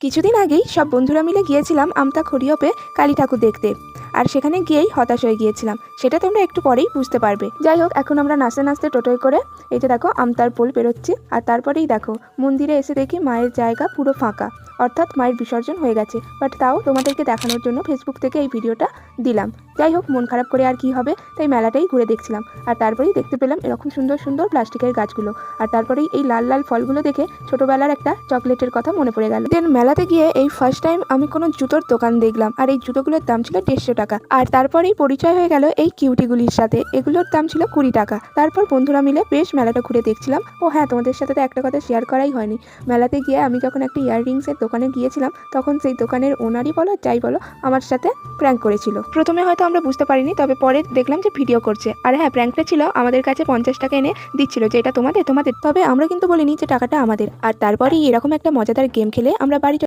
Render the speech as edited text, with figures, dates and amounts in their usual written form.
কিছুদিন আগেই সব বন্ধুরা মিলে গিয়েছিলাম আমতা খড়িয়পে কালী ঠাকুর দেখতে। আর সেখানে গিয়েই হতাশ হয়ে গিয়েছিলাম, সেটা তোমরা একটু পরেই বুঝতে পারবে। যাই হোক, এখন আমরা নাচতে নাচতে টোটোয় করে এই যে দেখো আমতার পোল পেরোচ্ছি। আর তারপরেই দেখো মন্দিরে এসে দেখি মায়ের জায়গা পুরো ফাঁকা, অর্থাৎ মায়ের বিসর্জন হয়ে গেছে। বাট তাও তোমাদেরকে দেখানোর জন্য ফেসবুক থেকে এই ভিডিওটা দিলাম। যাই হোক, মন খারাপ করে আর কি হবে, তাই মেলাটাই ঘুরে দেখছিলাম। আর তারপরেই দেখতে পেলাম এরকম সুন্দর সুন্দর প্লাস্টিকের গাছগুলো। আর তারপরেই এই লাল লাল ফলগুলো দেখে ছোটবেলার একটা চকলেটের কথা মনে পড়ে গেল। দেন মেলাতে গিয়ে এই ফার্স্ট টাইম আমি কোনো জুতোর দোকান দেখলাম, আর এই জুতোগুলোর দাম ছিল 150 টাকা। আর তারপরেই পরিচয় হয়ে গেল এই কিউটিগুলির সাথে, এগুলোর দাম ছিল 20 টাকা। তারপর বন্ধুরা মিলে বেশ মেলাটা ঘুরে দেখছিলাম। ও হ্যাঁ, তোমাদের সাথে তো একটা কথা শেয়ার করাই হয়নি। মেলাতে গিয়ে আমি যখন একটা ইয়াররিংসের দোকানে গিয়েছিলাম, তখন সেই দোকানের ওনারই বলো যাই বলো আমার সাথে প্র্যাঙ্ক করেছিল। প্রথমে হয়তো আমরা বুঝতে পারিনি, তবে পরে দেখলাম যে ভিডিও করছে। আর হ্যাঁ, প্র্যাঙ্কটা ছিল আমাদের কাছে 50 টাকা এনে দিচ্ছিল যে এটা তোমাদের। তবে আমরা কিন্তু বলিনি যে টাকাটা আমাদের। আর তারপরেই এরকম একটা মজাদার গেম খেলে আমরা বাড়ি